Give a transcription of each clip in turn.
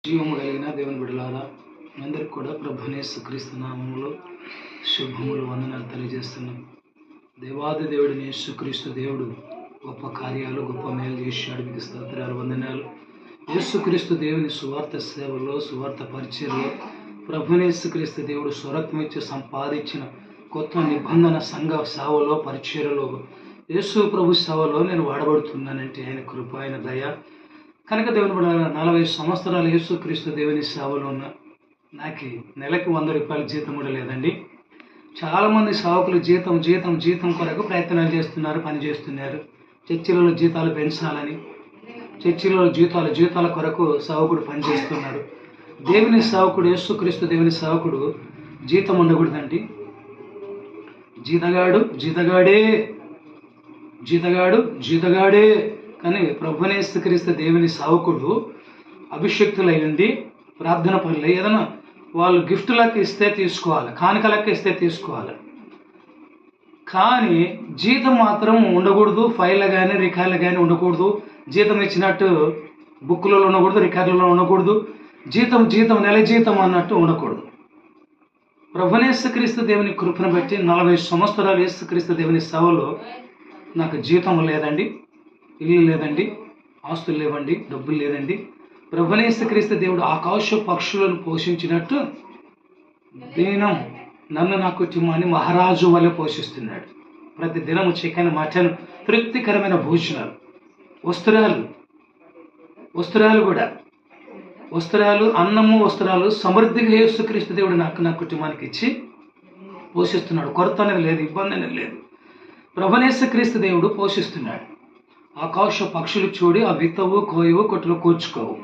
జీవము కలిగిన దేవుని బిడ్డలారా, అందరికి కూడా ప్రభువైన యేసుక్రీస్తు నామములో శుభములు వందనాలు తెలియజేస్తున్నాం. దేవాది దేవుడిని యేసుక్రీస్తు దేవుడు గొప్ప కార్యాలు గొప్ప మేలు చేశాడు. మీకు స్తోత్రాలు వందనాలు. యేసుక్రీస్తు దేవుని సువార్త సేవలో సువార్త పరిచయలో ప్రభువైన యేసుక్రీస్తు దేవుడు స్వరత్వం ఇచ్చి సంపాదించిన కొత్త నిబంధన సంఘ సేవలో పరిచయలో యేసు ప్రభు సేవలో నేను వాడబడుతున్నానంటే ఆయన కృప, ఆయన దయ. కనుక దేవుని బిడ్డ 40 సంవత్సరాలు యేసుక్రీస్తు దేవుని సేవలో ఉన్న నాకు నెలకు 100 రూపాయల జీతం కూడా లేదండి. చాలామంది సేవకులు జీతం కొరకు ప్రయత్నాలు చేస్తున్నారు, పని చేస్తున్నారు. చర్చిలలో జీతాలు పెంచాలని, చర్చిలలో జీతాల కొరకు సేవకుడు పనిచేస్తున్నారు. దేవుని సేవకుడు యేసుక్రీస్తు దేవుని సేవకుడు జీతం ఉండకూడదండి. జీతగాడే కానీ ప్రభువైన యేసుక్రీస్తు దేవుని సేవకుడు అభిషక్తులై ఉండి ప్రార్థన పనులు ఏదైనా వాళ్ళు గిఫ్ట్లకు ఇస్తే తీసుకోవాలి, కానుకలకు ఇస్తే తీసుకోవాలి. కానీ జీతం మాత్రం ఉండకూడదు. ఫైళ్ళు కానీ రికార్డులు కానీ ఉండకూడదు. జీతం ఇచ్చినట్టు బుక్లలో ఉండకూడదు, రికార్డులలో ఉండకూడదు. జీతం నెల జీతం అన్నట్టు ఉండకూడదు. ప్రభువైన యేసుక్రీస్తు దేవుని కృపను బట్టి 40 సంవత్సరాలు యేసుక్రీస్తు దేవుని సేవలో నాకు జీతం లేదండి, ఇల్లు లేదండి, ఆస్తులు లేవండి, డబ్బులు లేదండి. ప్రభువైన యేసుక్రీస్తు దేవుడు ఆకాశ పక్షులను పోషించినట్టు దినం నన్ను నా కుటుంబాన్ని మహారాజు వల్ల పోషిస్తున్నాడు. ప్రతి దినము చికెన్, మటన్, తృప్తికరమైన భోజనాలు, వస్త్రాలు, అన్నము, వస్త్రాలు సమృద్ధిగా యేసుక్రీస్తు దేవుడు నా కుటుంబానికి ఇచ్చి పోషిస్తున్నాడు. కొరత అనేది లేదు, ఇబ్బంది అనేది లేదు. ప్రభువైన యేసుక్రీస్తు దేవుడు పోషిస్తున్నాడు. ఆకాశ పక్షులు చూడి ఆ విత్తవు, కోయవు, కొట్టులు కూర్చుకోవు.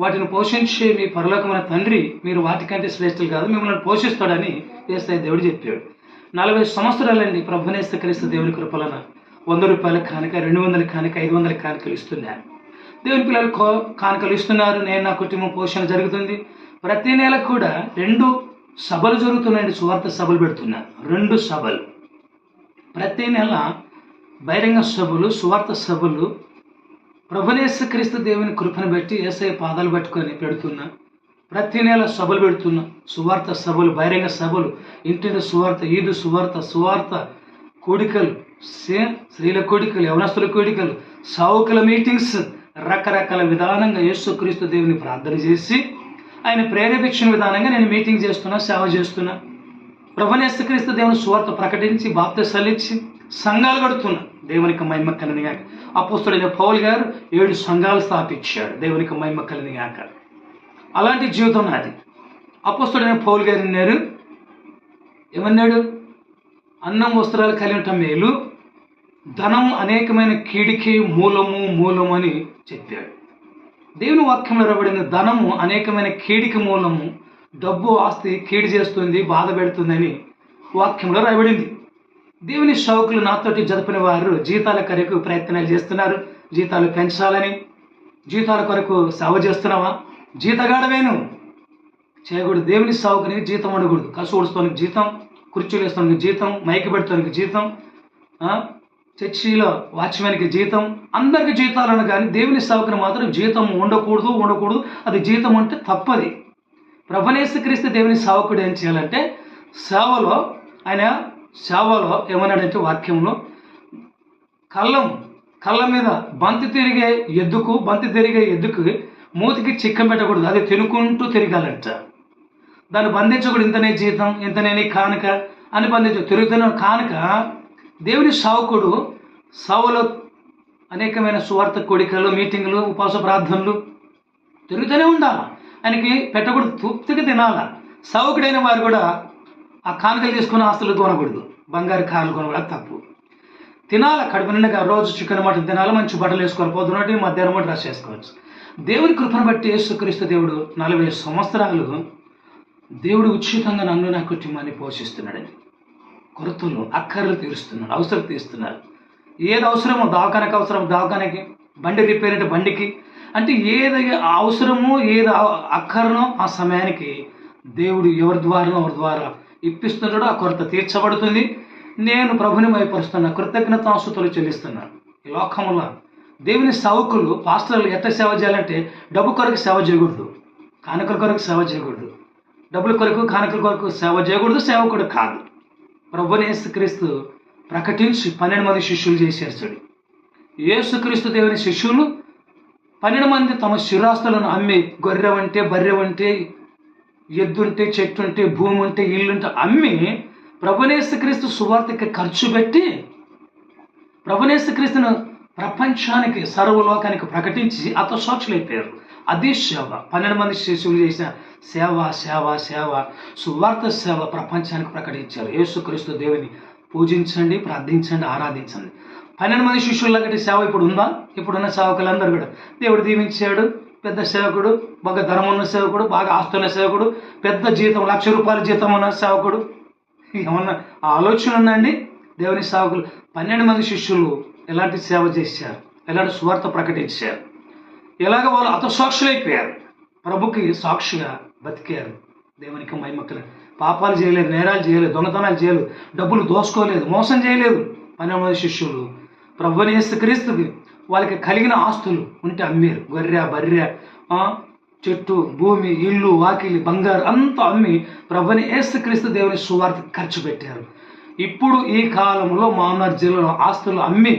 వాటిని పోషించే మీ పరలోకమైన తండ్రి మీరు వాటికంటే శ్రేష్ఠులు కాదు, మిమ్మల్ని పోషిస్తాడని యేసయ్య దేవుడు చెప్పాడు. 40 సంవత్సరాలండి ప్రభువైన యేసుక్రీస్తు దేవుని కృపలన 100 రూపాయల కానుక, 200 కానుక, 500 కానుకలు ఇస్తున్నారు. దేవుని పిల్లలు కానుకలు ఇస్తున్నారు. నేను నా కుటుంబం పోషణ జరుగుతుంది. ప్రతి నెల కూడా 2 సభలు జరుగుతున్నాయండి. సువార్త సభలు పెడుతున్నారు. 2 సభలు ప్రతి నెల, బహిరంగ సభలు, సువార్త సభలు. ప్రభువైన యేసుక్రీస్తు దేవుని కృపను బట్టి యేసయ్య పాదాలు పట్టుకొని పెడుతున్నా. ప్రతి నెల సభలు పెడుతున్నా. సువార్త సభలు, బహిరంగ సభలు, ఇంటిని సువార్త, ఈదు సువార్త కోడికలు, స్త్రీల కోడికలు, యవనస్తుల కోడికలు, సావుకుల మీటింగ్స్, రకరకాల విధానంగా యేసుక్రీస్తు దేవుని ప్రార్థన చేసి ఆయన ప్రేరేపించిన విధానంగా నేను మీటింగ్ చేస్తున్నా, సేవ చేస్తున్నా. ప్రభువైన యేసుక్రీస్తు దేవుని సువార్త ప్రకటించి బాప్తిసాలు ఇచ్చి సంఘాలు కడుతున్నా. దేవునికి మహిమ కలుగునుగాక. అపోస్తలుడైన పౌలు గారు 7 సంఘాలు స్థాపించాడు. దేవునికి మహిమ కలుగునుగాక. అలాంటి జీవితం నాది. అపోస్తలుడైన పౌలు గారు ఏమన్నాడు? అన్నం, వస్త్రాలు కలిగి ఉండటం మేలు, ధనం అనేకమైన కీడికి మూలము అని చెప్పాడు. దేవుని వాక్యంలో రాబడిన ధనము అనేకమైన కీడికి మూలము, డబ్బు ఆస్తి కీడి చేస్తుంది, బాధ పెడుతుందని వాక్యంలో రాయబడింది. దేవుని సేవకులు నాతోటి జరుపుని వారు జీతాల కొరకు ప్రయత్నాలు చేస్తున్నారు. జీతాలు పెంచాలని, జీతాల కొరకు సేవ చేస్తున్నావా? జీతగాడవేను చేయకూడదు. దేవుని సేవకునికి జీతం ఉండకూడదు. కసు ఊడుస్తానికి జీతం, కుర్చీలు వేస్తానికి జీతం, మైకి పెడతానికి జీతం, చర్చిలో వాచ్మెన్కి జీతం, అందరికి జీతాలను. కానీ దేవుని సేవకుని మాత్రం జీతం ఉండకూడదు. అది జీతం అంటే తప్పది. ప్రభువైన యేసుక్రీస్తు దేవుని సేవకుడు ఏం చేయాలంటే సేవలో ఏమన్నాడంటే వాక్యంలో, కళ్ళ మీద బంతి తిరిగే ఎద్దుకు మూతికి చిక్కం పెట్టకూడదు. అది తినుకుంటూ తిరగాలంట. దాన్ని బంధించకూడదు. ఇంతనే జీతం, ఇంతనే కానుక అని తిరుగుతున్న కానుక. దేవుని సేవకుడు సేవలో అనేకమైన సువార్త కోడికలు, మీటింగులు, ఉపవాస ప్రార్థనలు తిరుగుతూనే ఉండాలి. ఆయనకి పెట్టకూడదు, తృప్తిగా తినాల. సేవకుడైన వారు కూడా ఆ కానుకలు తీసుకుని ఆస్తులు కొనకూడదు. బంగారు కానుకలు కొనకూడదు, తప్పు. తినాల, కడుపు నిండుగా రోజు చికెన్, మటన్ తినాలి. మంచి బట్టలు వేసుకొని పొద్దునటి, మధ్యాహ్నం డ్రెస్ వేసుకోవచ్చు. దేవుని కృపను బట్టి యేసుక్రీస్తు దేవుడు 40 సంవత్సరాలు దేవుడు ఉచితంగా నన్ను నా కుటుంబాన్ని పోషిస్తున్నాడని. కొరతలు, అక్కర్లు తీరుస్తున్నాడు, అవసరం తీరుస్తున్నారు. ఏది అవసరమో దవాఖానకి, బండి రిపేర్ అంటే బండికి, అంటే ఏది అవసరమో ఏది అక్కరనో ఆ సమయానికి దేవుడు ఎవరి ద్వారా ఇప్పిస్తున్నాడో ఆ కొరత తీర్చబడుతుంది. నేను ప్రభుని మైపరుస్తున్నా, కృతజ్ఞతాస్తుతులు చెల్లిస్తున్నాను. ఈ లోకంలో దేవుని సేవకులు పాస్టర్లు ఎట్లా సేవ చేయాలంటే డబ్బు కొరకు సేవ చేయకూడదు, కానుకల కొరకు సేవ చేయకూడదు, డబ్బుల కొరకు కానుకల కొరకు సేవ చేయకూడదు, సేవకుడు కాదు. ప్రభువుని యేసుక్రీస్తు ప్రకటించి 12 మంది శిష్యులు చేశారు. చూడు, యేసుక్రీస్తు దేవుని శిష్యులు 12 మంది తమ స్థిరాస్తులను అమ్మి, గొర్రె ఉంటే బర్రె ఉంటే ఎద్దుంటే చెట్టు ఉంటే భూమి ఉంటే ఇల్లుంటే అమ్మి ప్రభువుని యేసుక్రీస్తు సువార్తకి ఖర్చు పెట్టి ప్రభువుని యేసుక్రీస్తును ప్రపంచానికి సర్వలోకానికి ప్రకటించి హతసాక్షులైపోయారు. అది సేవ. 12 మంది శిష్యులు చేసిన సేవ సేవ సేవ సువార్త సేవ ప్రపంచానికి ప్రకటించారు. యేసుక్రీస్తు దేవుని పూజించండి, ప్రార్థించండి, ఆరాధించండి. 12 మంది శిష్యుల కంటే సేవ ఇప్పుడు ఉందా? ఇప్పుడున్న సేవకులందరూ కూడా దేవుడు దీవించాడు, పెద్ద సేవకుడు, బాగా ధనం ఉన్న సేవకుడు, బాగా ఆస్తున్న సేవకుడు, పెద్ద జీతం ₹1,00,000 జీతం ఉన్న సేవకుడు, ఏమన్నా ఆలోచన ఉందండి? దేవుని సేవకులు 12 మంది శిష్యులు ఎలాంటి సేవ చేశారు, ఎలాంటి సువార్త ప్రకటించారు, ఎలాగ వాళ్ళు హతసాక్షులైపోయారు, ప్రభుకి సాక్షిగా బతికారు. దేవునికి మహిమకలు. పాపాలు చేయలేదు, నేరాలు చేయలేదు, దొంగతనాలు చేయలేదు, డబ్బులు దోసుకోలేదు, మోసం చేయలేదు. 12 మంది శిష్యులు ప్రభువుని యేసుక్రీస్తుకి వాళ్ళకి కలిగిన ఆస్తులు ఉంటే అమ్మారు. గొర్రె బర్రె చెట్టు భూమి ఇల్లు వాకిలి బంగారు అంతా అమ్మి ప్రభువుని యేసుక్రీస్తు దేవుని సువార్త ఖర్చు పెట్టారు. ఇప్పుడు ఈ కాలంలో మామూలు జిల్లాలో ఆస్తులు అమ్మి,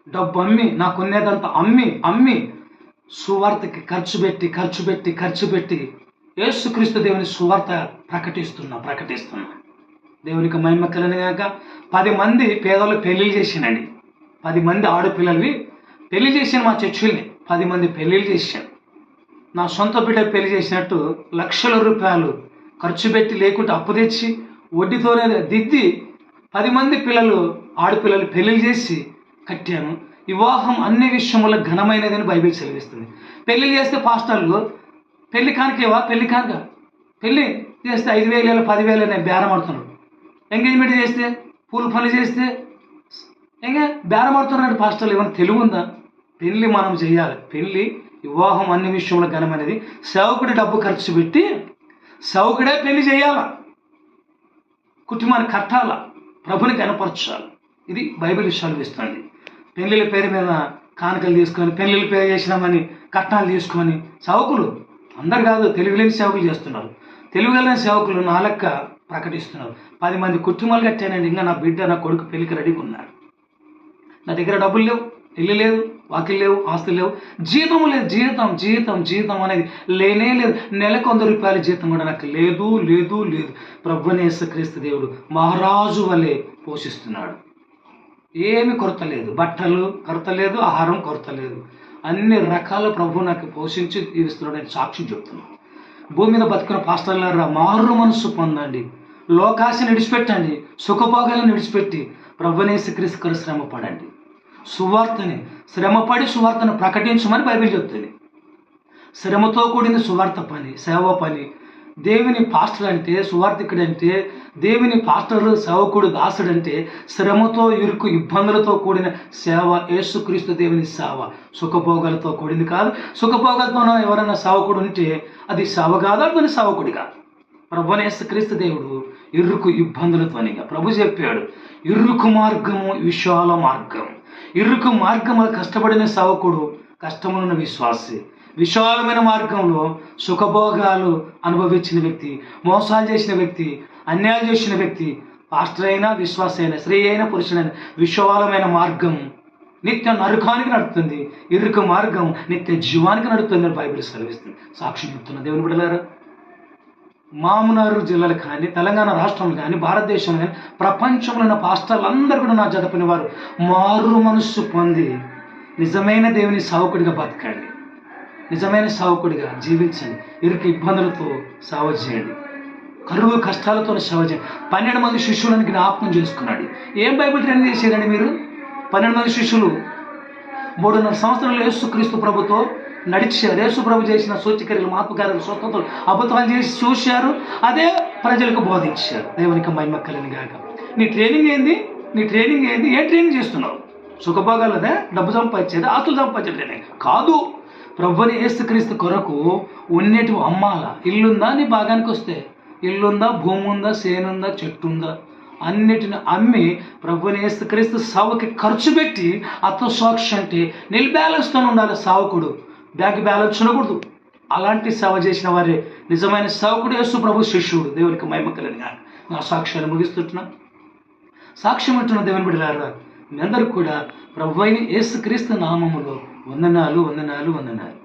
డబ్బు అమ్మి, నాకున్నేదంతా అమ్మి సువార్తకి ఖర్చు పెట్టి యేసుక్రీస్తు దేవుని సువార్త ప్రకటిస్తున్నా. దేవునికి మహిమ కలగాక 10 మంది పేదలు పెళ్లిళ్ళు చేసినండి. 10 మంది ఆడపిల్లలవి పెళ్లి చేశాను. మా చర్చిల్ని 10 మంది పెళ్లిళ్ళు చేశాను. నా సొంత బిడ్డ పెళ్లి చేసినట్టు ₹1,00,000 ఖర్చు పెట్టి లేకుంటే అప్పు తెచ్చి వడ్డీతోనే దిద్ది 10 మంది ఆడపిల్లలు పెళ్లిళ్ళు చేసి కట్టాను. వివాహం అన్ని విషయంలో ఘనమైనదని బైబిల్ సెలవిస్తుంది. పెళ్లి చేస్తే పాస్టర్లు పెళ్లి కానికేవా? పెళ్లి చేస్తే 5,000 10,000 నేను బేరం ఆడుతున్నాడు. ఎంగేజ్మెంట్ చేస్తే పూలు పనులు చేస్తే బేరం ఆడుతున్నాడు పాస్టర్లు. ఏమైనా తెలివి ఉందా? పెళ్లి మనం చేయాలి. పెళ్లి వివాహం అన్ని విషయంలో ఘనమైనది. సేవకుడి డబ్బు ఖర్చు పెట్టి సేవకుడే పెళ్లి చేయాల, కుటుంబాన్ని కట్టాలా, ప్రభుని కనపరచాలి. ఇది బైబిల్ సెలవిస్తుంది. పెళ్లిళ్ళ పేరు మీద కానుకలు తీసుకొని పెళ్లిళ్ళ పేరు చేసినామని కట్నాలు తీసుకొని సేవకులు అందరు కాదు, తెలివిలేని సేవకులు చేస్తున్నారు. తెలివిగలిగిన సేవకులు నా లెక్క ప్రకటిస్తున్నారు. 10 మంది కుటుంబాలు కట్టానండి. ఇంకా నా బిడ్డ నా కొడుకు పెళ్లికి రెడీగా ఉన్నారు. నా దగ్గర డబ్బులు లేవు, ఇల్లు లేదు, వాకిలు లేవు, ఆస్తులు లేవు, జీతం లేదు. జీతం అనేది లేనే లేదు. నెలకు ₹100 జీతం కూడా నాకు లేదు. ప్రభువుని యేసుక్రీస్తు దేవుడు మహారాజు వలె పోషిస్తున్నాడు. ఏమి కొరత లేదు, బట్టలు కొరత లేదు, ఆహారం కొరత లేదు. అన్ని రకాల ప్రభు నాకు పోషించి తీరుస్తున్నాడు అని సాక్ష్యం చెప్తున్నాను. భూమి మీద బతుకున్న పాస్టర్లారా, మారు మనసు పొందండి, లోకాశని విడిచిపెట్టండి, సుఖభోగాలను విడిచిపెట్టి ప్రభువుని యేసుక్రీస్తు శ్రమ పడండి. శ్రమపడి సువార్తను ప్రకటించమని బైబిల్ చెప్తుంది. శ్రమతో కూడిన సువార్త పని, సేవ పని. దేవుని పాస్టర్ అంటే, సువార్తికుడు అంటే, దేవుని పాస్టర్ సేవకుడు దాసుడు అంటే శ్రమతో ఇరుకు ఇబ్బందులతో కూడిన సేవ. యేసుక్రీస్తు దేవుని సేవ సుఖభోగాలతో కూడింది కాదు. సుఖభోగాలతో ఎవరైనా సేవకుడు ఉంటే అది సేవ కాదు, అతని సేవకుడి కాదు. ప్రభువుని యేసుక్రీస్తు దేవుడు ఇరుకు ఇబ్బందులతోనిగా ప్రభు చెప్పాడు, ఇరుకు మార్గము విశాల మార్గం. ఇరుకు మార్గము కష్టపడిన సేవకుడు కష్టమున్న విశ్వాసి. విశాలమైన మార్గంలో సుఖభోగాలు అనుభవించిన వ్యక్తి, మోసాలు చేసిన వ్యక్తి, అన్యాయం చేసిన వ్యక్తి, పాస్టర్ అయినా విశ్వాస అయినా స్త్రీ అయినా పురుషుడైనా విశాలమైన మార్గం నిత్య నరకానికి నడుపుతుంది, ఇరుకు మార్గం నిత్య జీవానికి నడుపుతుంది అని బైబిల్ సెలవిస్తుంది. సాక్షి చెప్తున్న దేవుని బిడ్డలారా, మామునారు జిల్లాలు కానీ, తెలంగాణ రాష్ట్రంలో కానీ, భారతదేశంలో కానీ, ప్రపంచంలో ఉన్న పాస్టర్లు అందరూ కూడా నా జతపని వారు మారు మనస్సు పొంది నిజమైన దేవుని సేవకుడిగా బతకండి, నిజమైన సేవకుడిగా జీవించండి. ఇరుకు ఇబ్బందులతో సేవ చేయండి, కరువు కష్టాలతో సేవ చేయండి. 12 మంది శిష్యులను జ్ఞాపకం చేసుకున్నాడు. ఏం బైబిల్ ట్రైనింగ్ చేశారండి మీరు? 12 మంది శిష్యులు 3.5 సంవత్సరాలు యేసుక్రీస్తు ప్రభుతో నడిచారు. యేసు ప్రభు చేసిన సూచక్రియలు, మహత్కార్యాలు, స్వతంత్రాలు, అద్భుతాలు చేసి చూశారు. అదే ప్రజలకు బోధించారు. దేవునికి మహిమ కలుగును గాక. నీ ట్రైనింగ్ ఏంది? ఏ ట్రైనింగ్ చేస్తున్నావు? సుఖభోగాలదే, డబ్బు సంపాదించేది, ఆస్తులు సంపాదించే ట్రైనింగ్ కాదు. ప్రభువుని యేసుక్రీస్తు కొరకు ఉన్నటివి అమ్మాల. ఇల్లుందా? నీ భాగానికి వస్తే ఇల్లుందా, భూమి ఉందా, సేనుందా, చెట్టు ఉందా, అన్నిటిని అమ్మి ప్రభువైన యేసుక్రీస్తు సేవకి ఖర్చు పెట్టి ఆత్మసాక్షి అంటే నిల్ బ్యాలెన్స్తో ఉండాలి సేవకుడు, బ్యాంక్ బ్యాలెన్స్ ఉండకూడదు. అలాంటి సేవ చేసిన వారే నిజమైన సేవకుడు, యేసు ప్రభు శిష్యుడు. దేవునికి మహిమ కలుగును గాక. నా సాక్ష్యాన్ని ముగిస్తుంటున్నా. సాక్ష్యం అంటున్న దేవుని బిడ్డలారా, మీ అందరూ కూడా ప్రభువైన యేసుక్రీస్తు నామములో వందనాలు వందనాలు వందనాలు.